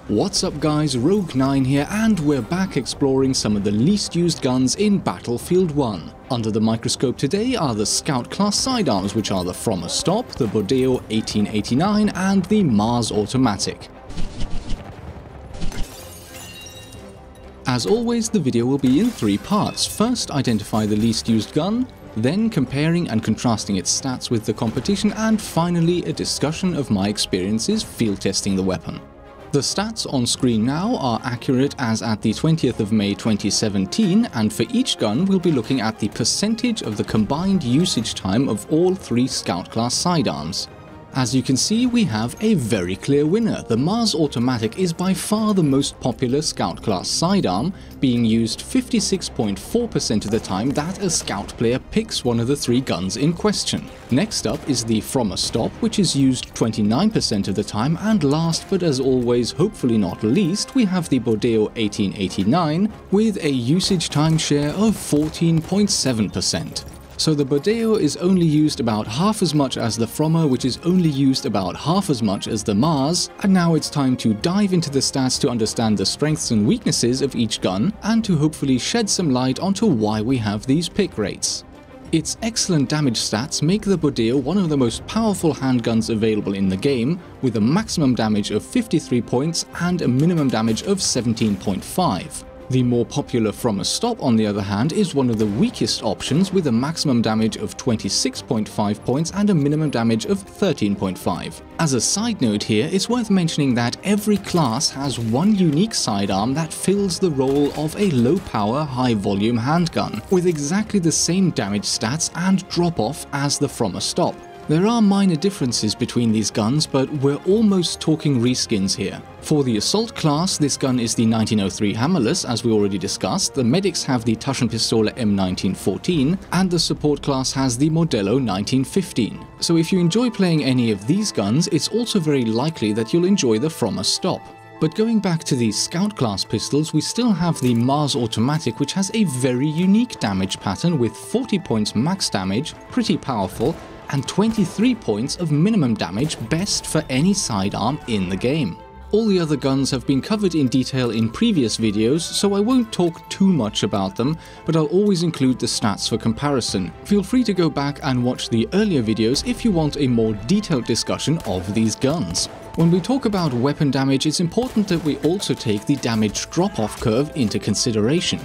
What's up guys, Rogue9 here, and we're back exploring some of the least used guns in Battlefield 1. Under the microscope today are the Scout class sidearms, which are the From a Stop, the Bodeo 1889 and the Mars Automatic. As always, the video will be in 3 parts. First, identify the least used gun, then comparing and contrasting its stats with the competition, and finally a discussion of my experiences field testing the weapon. The stats on screen now are accurate as at the 20th of May 2017, and for each gun we'll be looking at the percentage of the combined usage time of all 3 Scout class sidearms. As you can see, we have a very clear winner. The Mars Automatic is by far the most popular Scout class sidearm, being used 56.4% of the time that a Scout player picks one of the 3 guns in question. Next up is the From a Stop, which is used 29% of the time, and last but as always, hopefully not least, we have the Bodeo 1889 with a usage time share of 14.7%. So the Bodeo is only used about half as much as the Frommer, which is only used about half as much as the Mars, and now it's time to dive into the stats to understand the strengths and weaknesses of each gun, and to hopefully shed some light onto why we have these pick rates. Its excellent damage stats make the Bodeo one of the most powerful handguns available in the game, with a maximum damage of 53 points and a minimum damage of 17.5. The more popular From a Stop, on the other hand, is one of the weakest options, with a maximum damage of 26.5 points and a minimum damage of 13.5. As a side note here, it's worth mentioning that every class has one unique sidearm that fills the role of a low-power, high-volume handgun, with exactly the same damage stats and drop-off as the From a Stop. There are minor differences between these guns, but we're almost talking reskins here. For the Assault class, this gun is the 1903 Hammerless, as we already discussed. The medics have the Taschenpistole M1914, and the support class has the Modelo 1915. So if you enjoy playing any of these guns, it's also very likely that you'll enjoy the From a Stop. But going back to the Scout class pistols, we still have the Mars Automatic, which has a very unique damage pattern with 40 points max damage, pretty powerful, and 23 points of minimum damage, best for any sidearm in the game. All the other guns have been covered in detail in previous videos, so I won't talk too much about them, but I'll always include the stats for comparison. Feel free to go back and watch the earlier videos if you want a more detailed discussion of these guns. When we talk about weapon damage, it's important that we also take the damage drop-off curve into consideration.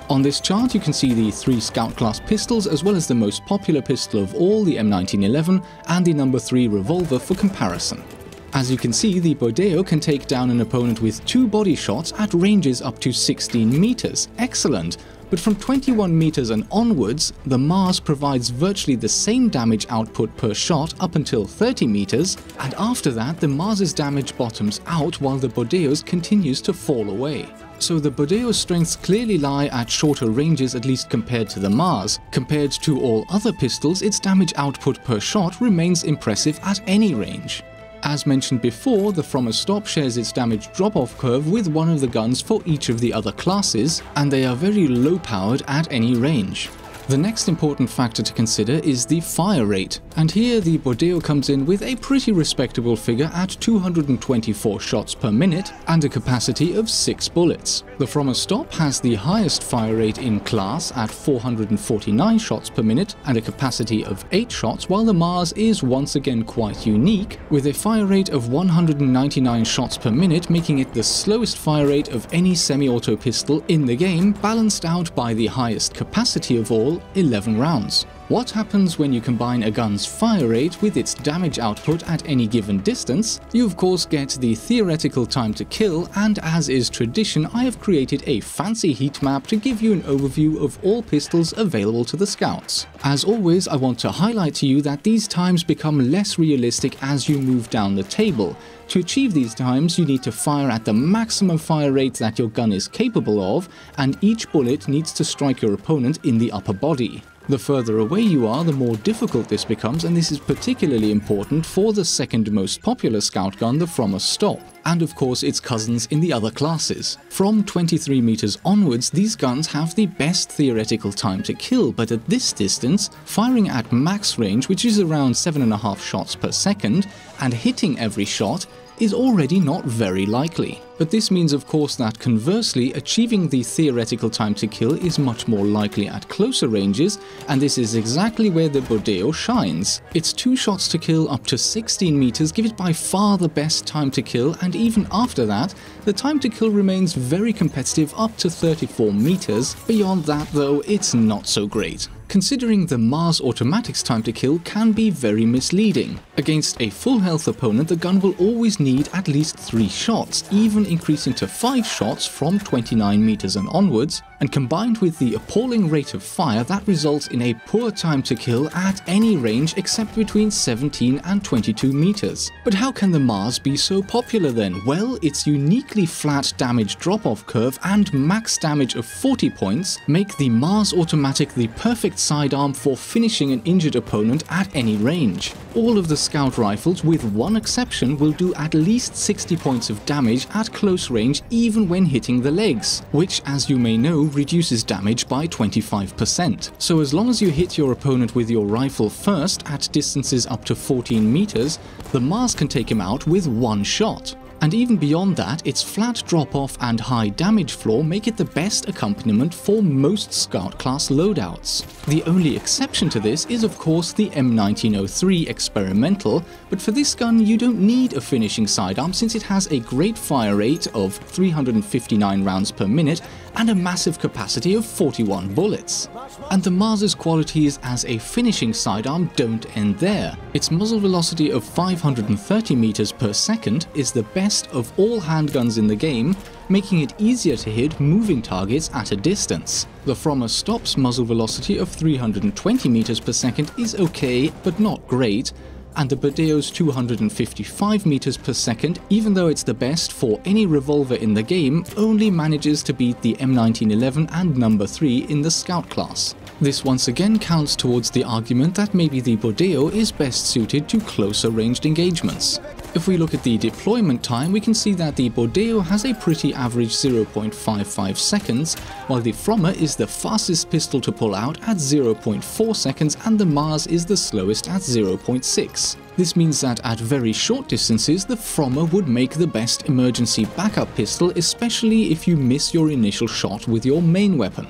On this chart you can see the 3 Scout class pistols, as well as the most popular pistol of all, the M1911, and the number 3 revolver for comparison. As you can see, the Bodeo can take down an opponent with 2 body shots at ranges up to 16 meters. Excellent! But from 21 meters and onwards, the Mars provides virtually the same damage output per shot up until 30 meters, and after that the Mars's damage bottoms out while the Bodeo's continues to fall away. So the Bodeo's strengths clearly lie at shorter ranges, at least compared to the Mars. Compared to all other pistols, its damage output per shot remains impressive at any range. As mentioned before, the From a Stop shares its damage drop-off curve with one of the guns for each of the other classes, and they are very low-powered at any range. The next important factor to consider is the fire rate, and here the Bodeo comes in with a pretty respectable figure at 224 shots per minute and a capacity of 6 bullets. The From a Stop has the highest fire rate in class at 449 shots per minute and a capacity of 8 shots, while the Mars is once again quite unique, with a fire rate of 199 shots per minute, making it the slowest fire rate of any semi-auto pistol in the game, balanced out by the highest capacity of all, 11 rounds. What happens when you combine a gun's fire rate with its damage output at any given distance? You of course get the theoretical time to kill, and as is tradition, I have created a fancy heat map to give you an overview of all pistols available to the Scouts. As always, I want to highlight to you that these times become less realistic as you move down the table. To achieve these times, you need to fire at the maximum fire rate that your gun is capable of, and each bullet needs to strike your opponent in the upper body. The further away you are, the more difficult this becomes, and this is particularly important for the second most popular Scout gun, the From a Stop, and of course its cousins in the other classes. From 23 meters onwards, these guns have the best theoretical time to kill, but at this distance, firing at max range, which is around 7.5 shots per second, and hitting every shot, is already not very likely. But this means of course that conversely, achieving the theoretical time to kill is much more likely at closer ranges, and this is exactly where the Bodeo shines. Its 2 shots to kill up to 16 meters give it by far the best time to kill, and even after that, the time to kill remains very competitive up to 34 meters. Beyond that though, it's not so great. Considering the Mars Automatic's time to kill can be very misleading. Against a full health opponent, the gun will always need at least 3 shots, even increasing to 5 shots from 29 meters and onwards, and combined with the appalling rate of fire, that results in a poor time to kill at any range except between 17 and 22 meters. But how can the Mars be so popular then? Well, its uniquely flat damage drop-off curve and max damage of 40 points make the Mars Automatic the perfect sidearm for finishing an injured opponent at any range. All of the scout rifles, with one exception, will do at least 60 points of damage at close range even when hitting the legs, which, as you may know, reduces damage by 25%. So as long as you hit your opponent with your rifle first at distances up to 14 meters, the Mars can take him out with 1 shot. And even beyond that, its flat drop-off and high damage floor make it the best accompaniment for most Scout class loadouts. The only exception to this is of course the M1903 Experimental, but for this gun you don't need a finishing sidearm since it has a great fire rate of 359 rounds per minute and a massive capacity of 41 bullets. And the Mars's qualities as a finishing sidearm don't end there. Its muzzle velocity of 530 meters per second is the best of all handguns in the game, making it easier to hit moving targets at a distance. The From a Stop's muzzle velocity of 320 meters per second is okay, but not great, and the Bodeo's 255 meters per second, even though it's the best for any revolver in the game, only manages to beat the M1911 and No. 3 in the Scout class. This once again counts towards the argument that maybe the Bodeo is best suited to closer ranged engagements. If we look at the deployment time, we can see that the Bodeo has a pretty average 0.55 seconds, while the Frommer is the fastest pistol to pull out at 0.4 seconds and the Mars is the slowest at 0.6. This means that at very short distances, the Frommer would make the best emergency backup pistol, especially if you miss your initial shot with your main weapon.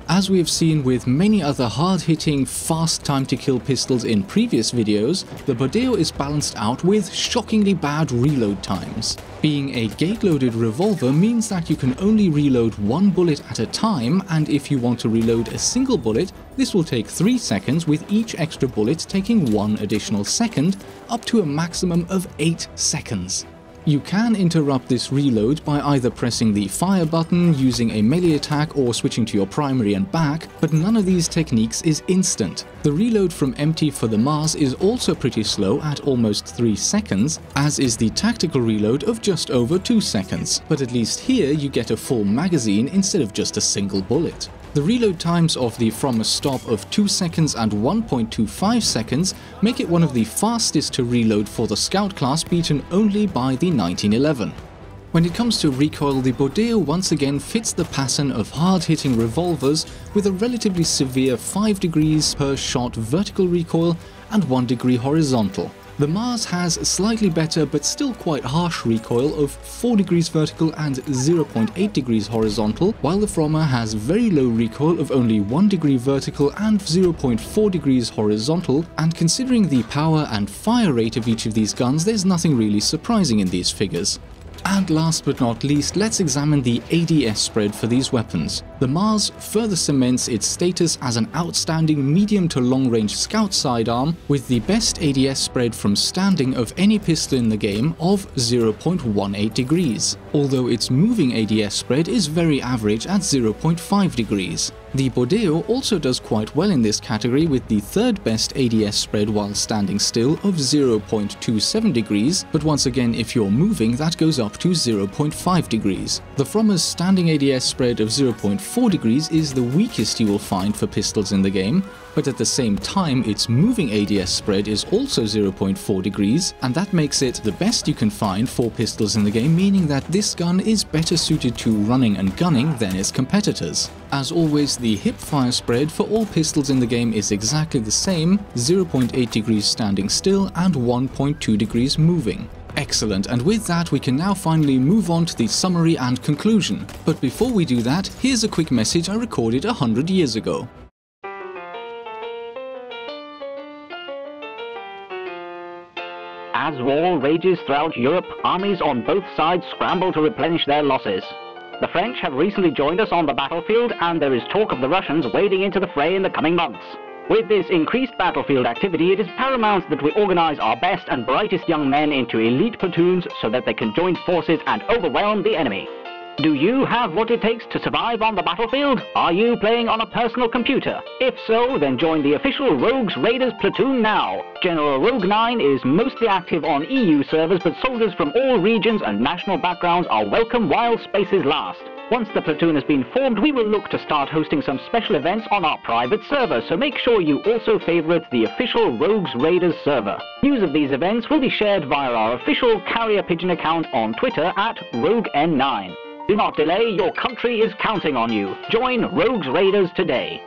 As we have seen with many other hard-hitting, fast time-to-kill pistols in previous videos, the Bodeo is balanced out with shockingly bad reload times. Being a gate-loaded revolver means that you can only reload 1 bullet at a time, and if you want to reload a single bullet, this will take 3 seconds, with each extra bullet taking 1 additional second, up to a maximum of 8 seconds. You can interrupt this reload by either pressing the fire button, using a melee attack, or switching to your primary and back, but none of these techniques is instant. The reload from empty for the Mars is also pretty slow at almost 3 seconds, as is the tactical reload of just over 2 seconds, but at least here you get a full magazine instead of just a single bullet. The reload times of the From a Stop of 2 seconds and 1.25 seconds make it one of the fastest to reload for the Scout class, beaten only by the 1911. When it comes to recoil, the Bodeo once again fits the pattern of hard-hitting revolvers with a relatively severe 5 degrees per shot vertical recoil and 1 degree horizontal. The Mars has slightly better but still quite harsh recoil of 4 degrees vertical and 0.8 degrees horizontal, while the Frommer has very low recoil of only 1 degree vertical and 0.4 degrees horizontal, and considering the power and fire rate of each of these guns, there's nothing really surprising in these figures. And last but not least, let's examine the Adf spread for these weapons. The Mars further cements its status as an outstanding medium to long range scout sidearm with the best Adf spread from standing of any pistol in the game of 0.18 degrees, although its moving Adf spread is very average at 0.5 degrees. The Bodeo also does quite well in this category with the third best Adf spread while standing still of 0.27 degrees, but once again if you're moving that goes up to 0.5 degrees. The Frommer's standing Adf spread of 0.4 degrees is the weakest you will find for pistols in the game, but at the same time its moving Adf spread is also 0.4 degrees, and that makes it the best you can find for pistols in the game, meaning that this gun is better suited to running and gunning than its competitors. As always, the hip fire spread for all pistols in the game is exactly the same, 0.8 degrees standing still and 1.2 degrees moving. Excellent, and with that we can now finally move on to the summary and conclusion. But before we do that, here's a quick message I recorded 100 years ago. As war rages throughout Europe, armies on both sides scramble to replenish their losses. The French have recently joined us on the battlefield, and there is talk of the Russians wading into the fray in the coming months. With this increased battlefield activity, it is paramount that we organize our best and brightest young men into elite platoons so that they can join forces and overwhelm the enemy. Do you have what it takes to survive on the battlefield? Are you playing on a personal computer? If so, then join the official Rogues Raiders platoon now. General Rogue 9 is mostly active on EU servers, but soldiers from all regions and national backgrounds are welcome while spaces last. Once the platoon has been formed, we will look to start hosting some special events on our private server, so make sure you also favorite the official Rogues Raiders server. News of these events will be shared via our official Carrier Pigeon account on Twitter at RogueN9. Do not delay, your country is counting on you. Join Rogues Raiders today.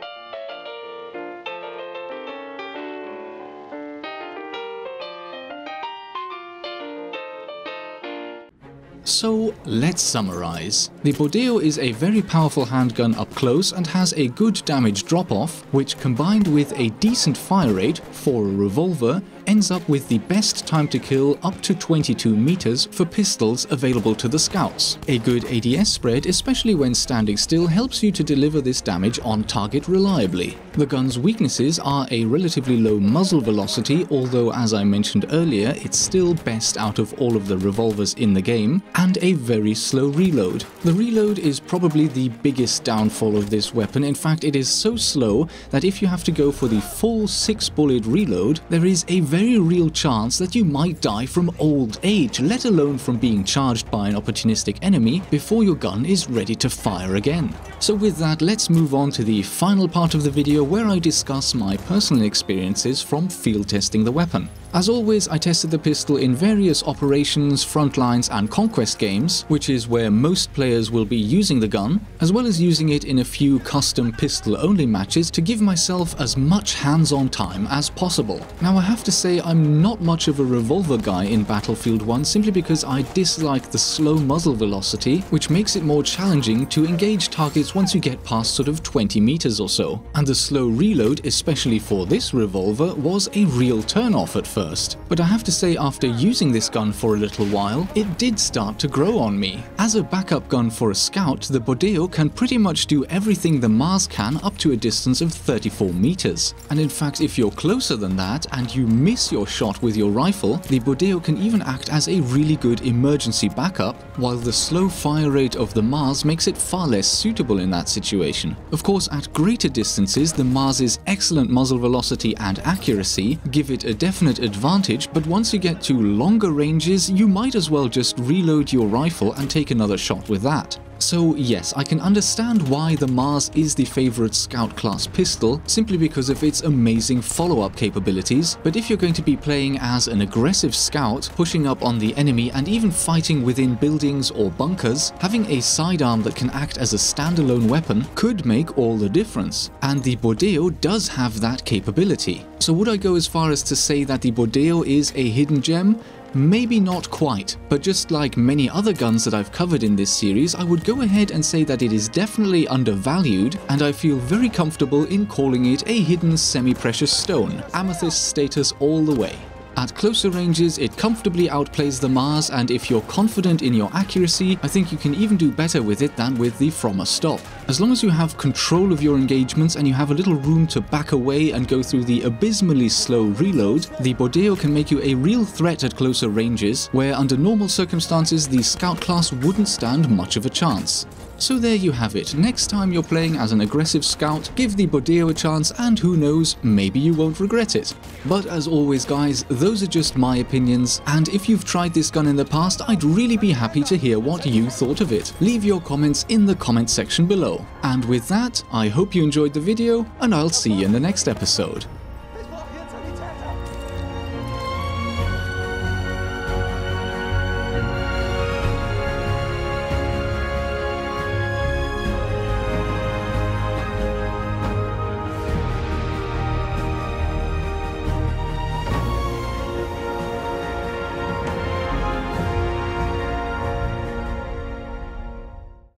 So let's summarize. The Bodeo is a very powerful handgun up close and has a good damage drop-off, which combined with a decent fire rate for a revolver ends up with the best time to kill up to 22 meters for pistols available to the scouts. A good Adf spread, especially when standing still, helps you to deliver this damage on target reliably. The gun's weaknesses are a relatively low muzzle velocity, although as I mentioned earlier, it's still best out of all of the revolvers in the game, and a very slow reload. The reload is probably the biggest downfall of this weapon. In fact, it is so slow that if you have to go for the full 6-bullet reload, there is a very real chance that you might die from old age, let alone from being charged by an opportunistic enemy before your gun is ready to fire again. So with that, let's move on to the final part of the video where I discuss my personal experiences from field testing the weapon. As always, I tested the pistol in various operations, frontlines and conquest games, which is where most players will be using the gun, as well as using it in a few custom pistol-only matches to give myself as much hands-on time as possible. Now I have to say I'm not much of a revolver guy in Battlefield 1 simply because I dislike the slow muzzle velocity, which makes it more challenging to engage targets once you get past sort of 20 meters or so. And the slow reload, especially for this revolver, was a real turn-off at first. But I have to say, after using this gun for a little while, it did start to grow on me. As a backup gun for a scout, the Bodeo can pretty much do everything the Mars can up to a distance of 34 meters. And in fact, if you're closer than that and you miss your shot with your rifle, the Bodeo can even act as a really good emergency backup, while the slow fire rate of the Mars makes it far less suitable in that situation. Of course, at greater distances, the Mars's excellent muzzle velocity and accuracy give it a definite advantage, but once you get to longer ranges, you might as well just reload your rifle and take another shot with that. So yes, I can understand why the Mars is the favorite scout class pistol, simply because of its amazing follow-up capabilities, but if you're going to be playing as an aggressive scout, pushing up on the enemy and even fighting within buildings or bunkers, having a sidearm that can act as a standalone weapon could make all the difference, and the Bodeo does have that capability. So would I go as far as to say that the Bodeo is a hidden gem? Maybe not quite, but just like many other guns that I've covered in this series, I would go ahead and say that it is definitely undervalued, and I feel very comfortable in calling it a hidden semi-precious stone, amethyst status all the way. At closer ranges, it comfortably outplays the Mars, and if you're confident in your accuracy, I think you can even do better with it than with the From a Stop. As long as you have control of your engagements and you have a little room to back away and go through the abysmally slow reload, the Bodeo can make you a real threat at closer ranges, where under normal circumstances the Scout class wouldn't stand much of a chance. So there you have it. Next time you're playing as an aggressive scout, give the Bodeo a chance, and who knows, maybe you won't regret it. But as always guys, those are just my opinions, and if you've tried this gun in the past, I'd really be happy to hear what you thought of it. Leave your comments in the comment section below. And with that, I hope you enjoyed the video, and I'll see you in the next episode.